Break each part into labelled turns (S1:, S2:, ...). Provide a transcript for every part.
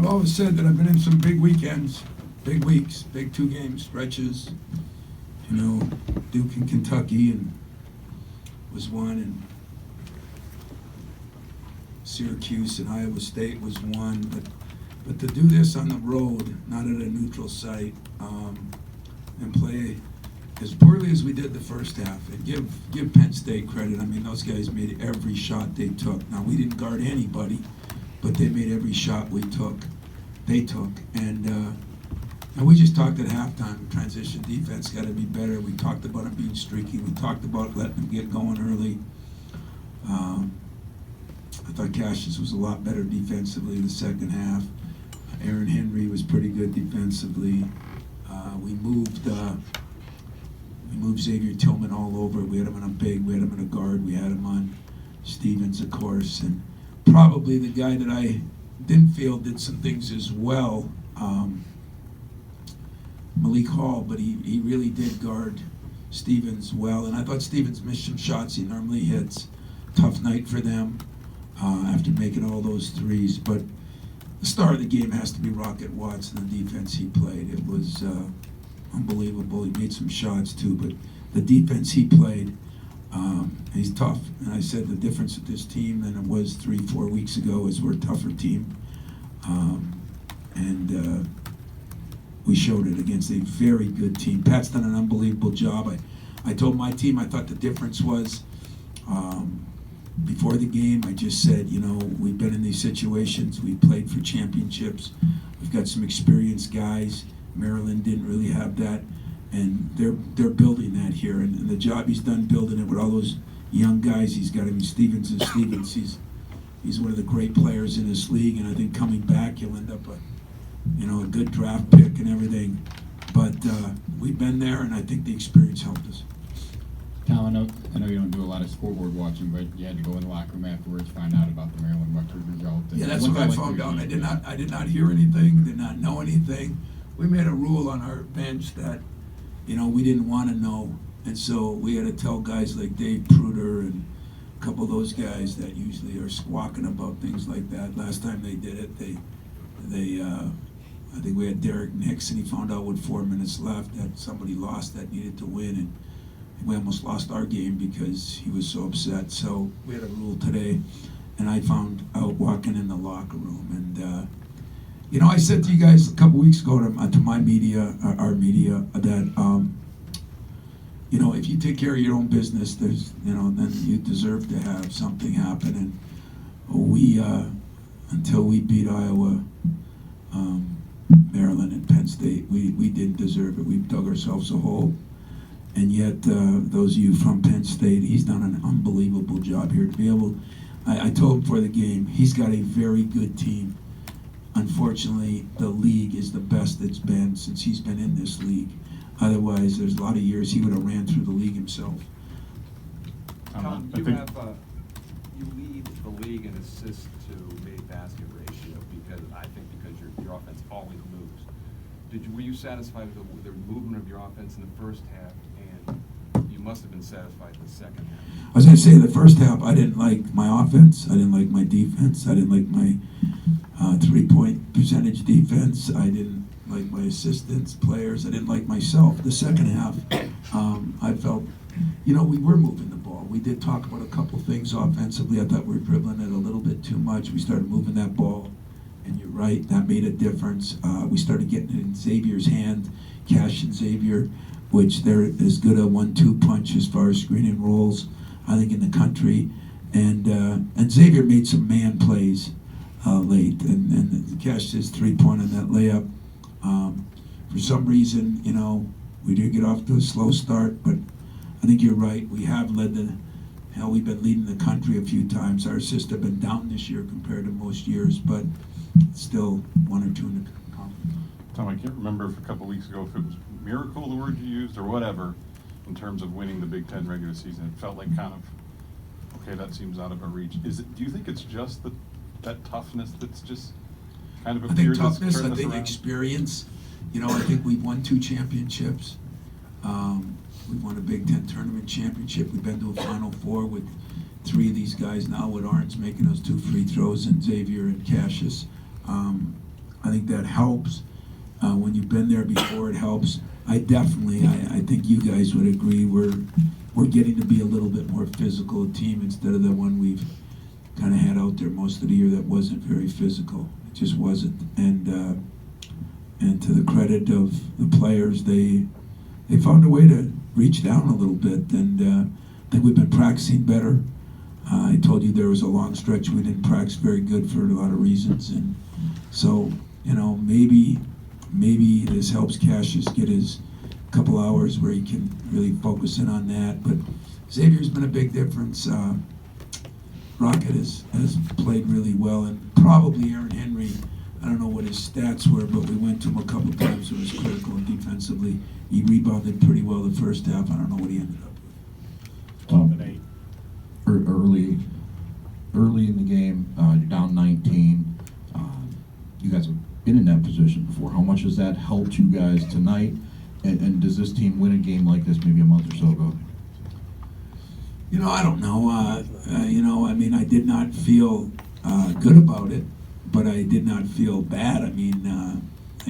S1: always said that I've been in some big weekends, big weeks, big 2-game stretches. You know, Duke and Kentucky and was one, and Syracuse and Iowa State was one. But to do this on the road, not at a neutral site, and play as poorly as we did the first half, and give Penn State credit. I mean, those guys made every shot they took. Now, we didn't guard anybody, but they made every shot they took. And we just talked at halftime, transition defense got to be better. We talked about them being streaky. We talked about letting them get going early. I thought Cassius was a lot better defensively in the second half. Aaron Henry was pretty good defensively. We moved Xavier Tillman all over. We had him on a big, we had him on a guard, we had him on Stevens, of course, and probably the guy that I didn't feel did some things as well, Malik Hall, but he really did guard Stevens well, and I thought Stevens missed some shots he normally hits. Tough night for them after making all those threes, but the star of the game has to be Rocket Watts and the defense he played. It was unbelievable. He made some shots too, but the defense he played, he's tough. And I said the difference with this team than it was 3-4 weeks ago is we're a tougher team. And we showed it against a very good team. Pat's done an unbelievable job. I told my team I thought the difference was before the game, I just said, you know, we've been in these situations. We played for championships. We've got some experienced guys. Maryland didn't really have that, and they're building that here. And the job he's done building it with all those young guys he's got. I mean, Stevens. He's one of the great players in this league, and I think coming back he'll end up a good draft pick and everything. But we've been there, and I think the experience helped us.
S2: Cal, I know you don't do a lot of scoreboard watching, but you had to go in the locker room afterwards, find out about the Maryland Rutgers result.
S1: Yeah, that's what I found out. I did not hear anything, did not know anything. We made a rule on our bench that, we didn't want to know, and so we had to tell guys like Dave Pruder and a couple of those guys that usually are squawking about things like that. Last time they did it, I think we had Derek Nix, and he found out with 4 minutes left that somebody lost that needed to win, and we almost lost our game because he was so upset. So we had a rule today, and I found out walking in the locker room. And, I said to you guys a couple weeks ago to my media, our media, that, if you take care of your own business, then you deserve to have something happen. And we, until we beat Iowa, Maryland, and Penn State, we didn't deserve it. We dug ourselves a hole. And yet, those of you from Penn State, he's done an unbelievable job here to be able. I told him before the game, he's got a very good team. Unfortunately, the league is the best it's been since he's been in this league. Otherwise, there's a lot of years he would have ran through the league himself.
S3: Tom, you lead the league in assists to made basket ratio because your offense always moves. Were you satisfied with the movement of your offense in the first half, and you must have been satisfied in the second half?
S1: I was going to say the first half, I didn't like my offense. I didn't like my defense. I didn't like my three-point percentage defense. I didn't like my assistants, players. I didn't like myself. The second half, I felt, we were moving the ball. We did talk about a couple things offensively. I thought we were dribbling it a little bit too much. We started moving that ball. And you're right, that made a difference. We started getting it in Xavier's hand, Cash and Xavier, which they're as good a 1-2 punch as far as screening rolls, I think, in the country. And Xavier made some man plays late, and Cash's 3-point on that layup. For some reason, we did get off to a slow start, but I think you're right. We have we've been leading the country a few times. Our assists have been down this year compared to most years, but still 1 or 2 in the conference.
S4: Tom, I can't remember if a couple weeks ago if it was miracle, the word you used, or whatever, in terms of winning the Big Ten regular season. It felt like kind of, okay, that seems out of our reach. Do you think it's just that toughness that's just kind of appeared?
S1: I think toughness, I think experience. I think we've won 2 championships. We've won a Big Ten tournament championship. We've been to a Final Four with 3 of these guys now, with Arns making those 2 free throws and Xavier and Cassius. I think that helps. When you've been there before, it helps. I think you guys would agree, we're getting to be a little bit more physical team instead of the one we've kind of had out there most of the year that wasn't very physical. It just wasn't. And to the credit of the players, they found a way to reach down a little bit, and I think we've been practicing better. I told you there was a long stretch we didn't practice very good for a lot of reasons, and so maybe this helps Cassius get his couple hours where he can really focus in on that. But Xavier's been a big difference. Rocket has played really well, and probably Aaron Henry, I don't know what his stats were, but we went to him a couple of times. It was critical defensively. He rebounded pretty well the first half. I don't know what he ended up with.
S5: 12 and 8. Early in the game, you're down 19. You guys have been in that position before. How much has that helped you guys tonight? And does this team win a game like this maybe a month or so ago?
S1: I don't know. I did not feel good about it, but I did not feel bad. I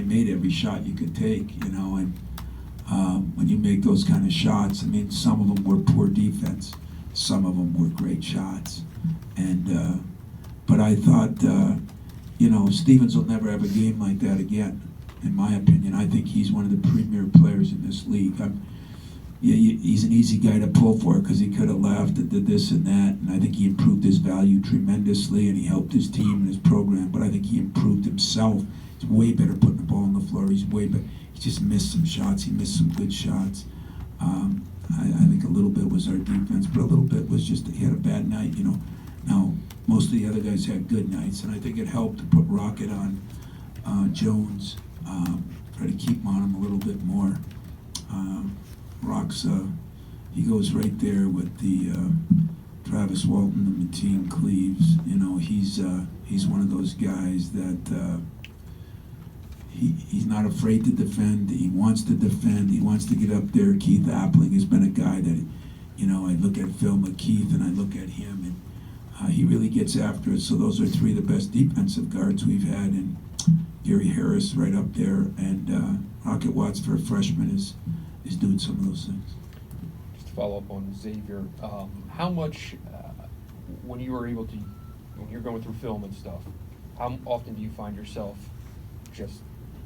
S1: made every shot you could take, and when you make those kind of shots, some of them were poor defense, some of them were great shots, and but I thought, Stevens will never have a game like that again, in my opinion. I think he's one of the premier players in this league. He's an easy guy to pull for because he could have left and did this and that, and I think he improved his value tremendously, and he helped his team and his program, but I think he improved himself. He's way better putting the ball on the floor. He's way better. He just missed some shots. He missed some good shots. I think a little bit was our defense, but a little bit was just he had a bad night, Now, most of the other guys had good nights, and I think it helped to put Rocket on Jones, try to keep him on him a little bit more. Rock's, he goes right there with the Travis Walton, the Mateen Cleaves. He's one of those guys that he's not afraid to defend. He wants to defend. He wants to get up there. Keith Appling has been a guy that, I look at film with Keith and I look at him, and he really gets after it. So those are three of the best defensive guards we've had, and Gary Harris right up there, and Rocket Watts for a freshman is doing some of those things.
S6: Just to follow up on Xavier, how much, when you're going through film and stuff, how often do you find yourself just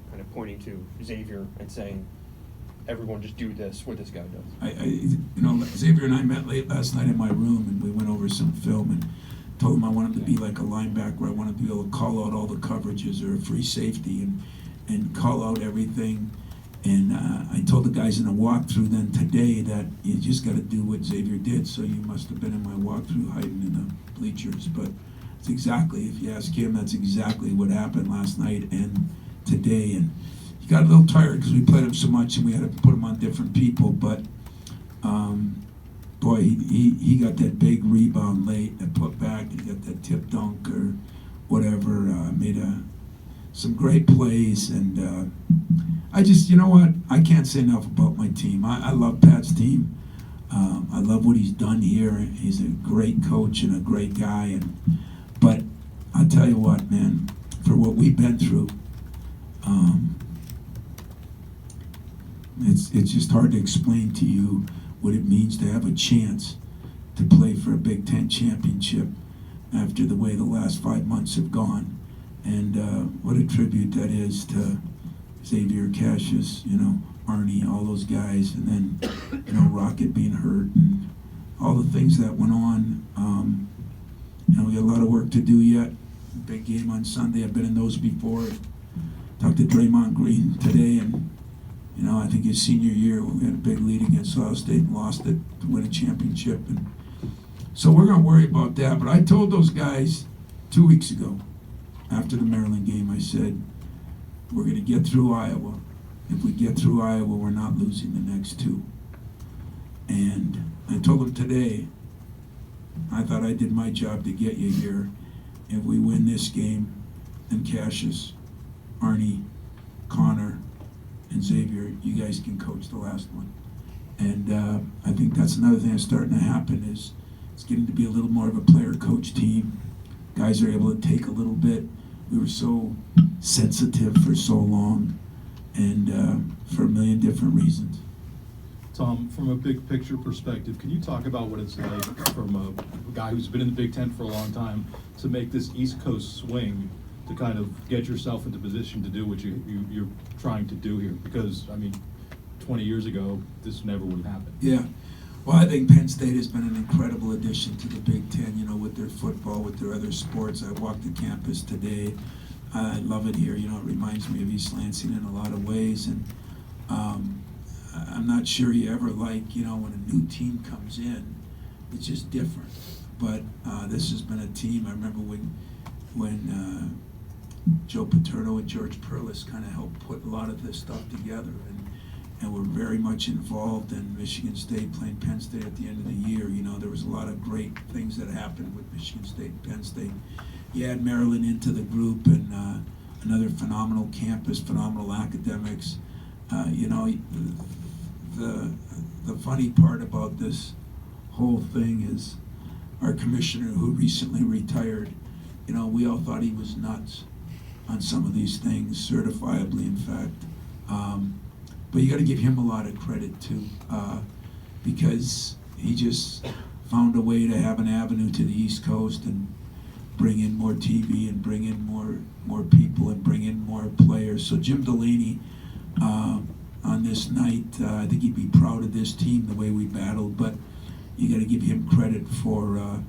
S6: kind of pointing to Xavier and saying, everyone just do this, what this guy does?
S1: Xavier and I met late last night in my room, and we went over some film and told him I want him to be like a linebacker. I want him to be able to call out all the coverages or a free safety and call out everything. And I told the guys in the walkthrough then today that you just got to do what Xavier did. So you must have been in my walkthrough hiding in the bleachers. But it's exactly, if you ask him, that's exactly what happened last night and today. And he got a little tired because we played him so much and we had to put him on different people. But boy, he got that big rebound late, that put back. He got that tip dunk or whatever. Made some great plays, and I just, I can't say enough about my team. I love Pat's team. I love what he's done here. He's a great coach and a great guy. But I tell you what, man, for what we've been through, it's just hard to explain to you what it means to have a chance to play for a Big Ten championship after the way the last 5 months have gone. And what a tribute that is to Xavier, Cassius, Arnie, all those guys, and then, Rocket being hurt and all the things that went on. We got a lot of work to do yet. Big game on Sunday. I've been in those before. Talked to Draymond Green today, and, I think his senior year, we had a big lead against Ohio State and lost it to win a championship. And so we're going to worry about that. But I told those guys 2 weeks ago, after the Maryland game, I said, we're going to get through Iowa. If we get through Iowa, we're not losing the next two. And I told them today, I thought I did my job to get you here. If we win this game, then Cassius, Arnie, Connor, and Xavier, you guys can coach the last one. And I think that's another thing that's starting to happen is it's getting to be a little more of a player-coach team. Guys are able to take a little bit we were so sensitive for so long, and for a million different reasons.
S7: Tom, from a big picture perspective, can you talk about what it's like from a guy who's been in the Big Ten for a long time to make this East Coast swing to kind of get yourself into position to do what you're trying to do here? Because, I mean, 20 years ago, this never would have happened.
S1: Yeah. Well, I think Penn State has been an incredible addition to the Big Ten, you know, with their football, with their other sports. I walked the campus today. I love it here. You know, it reminds me of East Lansing in a lot of ways. And I'm not sure you ever like, you know, when a new team comes in, it's just different. But this has been a team. I remember when Joe Paterno and George Perlis kind of helped put a lot of this stuff together. And we're very much involved in Michigan State playing Penn State at the end of the year. You know, there was a lot of great things that happened with Michigan State and Penn State. You add Maryland into the group, and another phenomenal campus, phenomenal academics. You know, the funny part about this whole thing is our commissioner, who recently retired, you know, we all thought he was nuts on some of these things, certifiably, in fact. But you got to give him a lot of credit too, because he just found a way to have an avenue to the East Coast and bring in more TV and bring in more people and bring in more players. So Jim Delaney, on this night, I think he'd be proud of this team, the way we battled. But you got to give him credit for,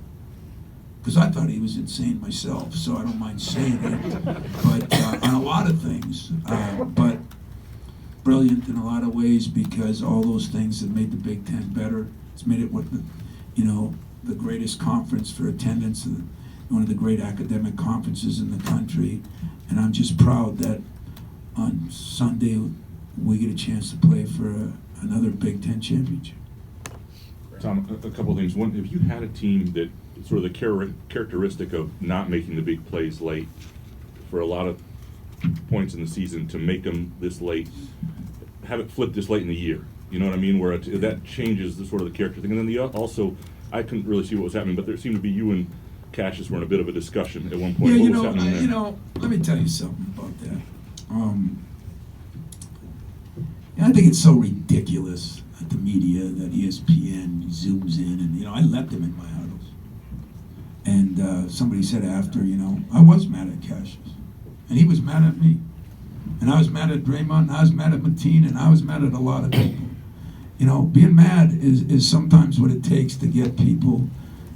S1: because I thought he was insane myself, so I don't mind saying it. But on a lot of things, but brilliant in a lot of ways, because all those things have made the Big Ten better. It's made it the greatest conference for attendance, and one of the great academic conferences in the country. And I'm just proud that on Sunday we get a chance to play for another Big Ten championship.
S8: Tom, a couple of things. One, if you had a team that sort of the characteristic of not making the big plays late for a lot of points in the season, to make them this late, have it flip this late in the year, you know what I mean, where that changes the sort of the character thing. And then also, I couldn't really see what was happening, but there seemed to be you and Cassius were in a bit of a discussion at one point.
S1: Yeah,
S8: What was happening there?
S1: you know, let me tell you something about that. I think it's so ridiculous that the media, that ESPN zooms in, and, you know, I let them in my huddles. And somebody said after, you know, I was mad at Cassius, and he was mad at me. And I was mad at Draymond, and I was mad at Mateen, and I was mad at a lot of people. You know, being mad is sometimes what it takes to get people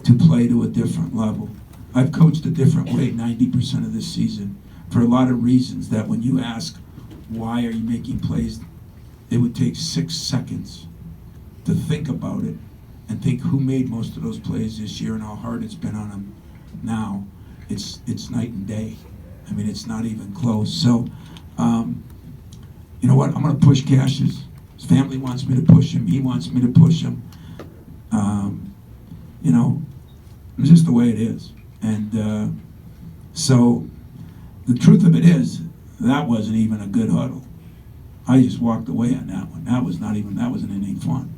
S1: to play to a different level. I've coached a different way 90% of this season for a lot of reasons that when you ask, why are you making plays, it would take 6 seconds to think about it and think who made most of those plays this year and how hard it's been on them now. It's night and day. I mean, it's not even close. So, you know what? I'm going to push Cassius. His family wants me to push him. He wants me to push him. You know, it's just the way it is. And so the truth of it is, that wasn't even a good huddle. I just walked away on that one. That wasn't any fun.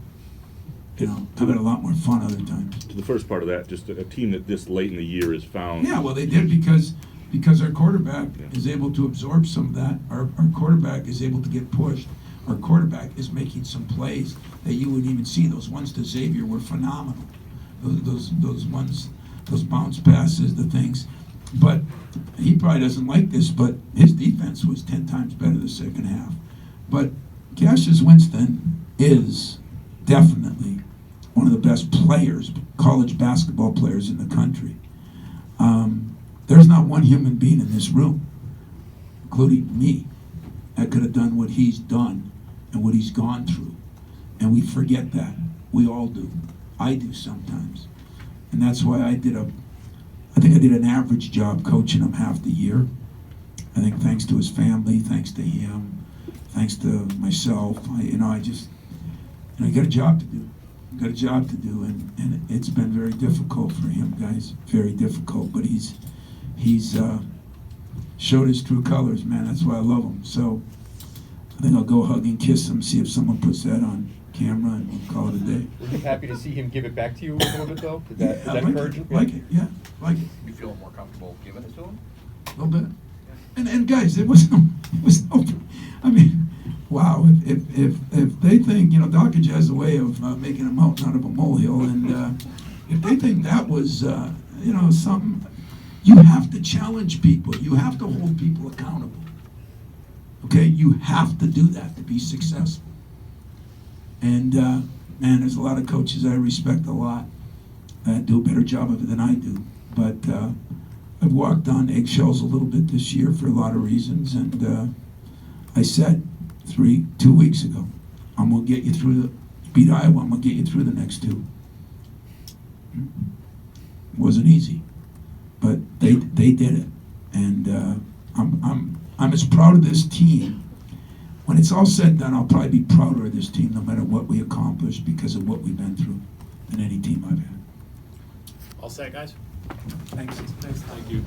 S1: You know, I've had a lot more fun other times.
S8: To the first part of that, just a team that this late in the year is found.
S1: Yeah, well, they did because our quarterback is able to absorb some of that. Our quarterback is able to get pushed. Our quarterback is making some plays that you wouldn't even see. Those ones to Xavier were phenomenal. Those ones, those bounce passes, the things. But he probably doesn't like this, but his defense was 10 times better the second half. But Cassius Winston is definitely one of the best players, college basketball players in the country. There's not one human being in this room, including me, that could have done what he's done and what he's gone through. And we forget that. We all do. I do sometimes. And that's why I think I did an average job coaching him half the year. I think thanks to his family, thanks to him, thanks to myself, I got a job to do. And it's been very difficult for him, guys. Very difficult. But he's showed his true colors, man. That's why I love him. So I think I'll go hug and kiss him, see if someone puts that on camera, and we'll call it a day.
S6: Were you happy to see him give it back to you a little bit, though? Did that encourage you?
S1: Like it.
S3: You feel more comfortable giving it to him?
S1: A little bit. And guys, it was no, I mean, wow, if they think, you know, Dockage has a way of making a mountain out of a molehill, and if they think that was, you know, something, you have to challenge people. You have to hold people accountable. Okay, you have to do that to be successful. And man, there's a lot of coaches I respect a lot that do a better job of it than I do. But I've walked on eggshells a little bit this year for a lot of reasons, and I said 2 weeks ago, I'm gonna get you through beat Iowa. I'm gonna get you through the next two. It wasn't easy, but they did it, and I'm as proud of this team. When it's all said and done, I'll probably be prouder of this team no matter what we accomplish because of what we've been through than any team I've had.
S9: All set, guys?
S1: Thanks.
S9: Thank you.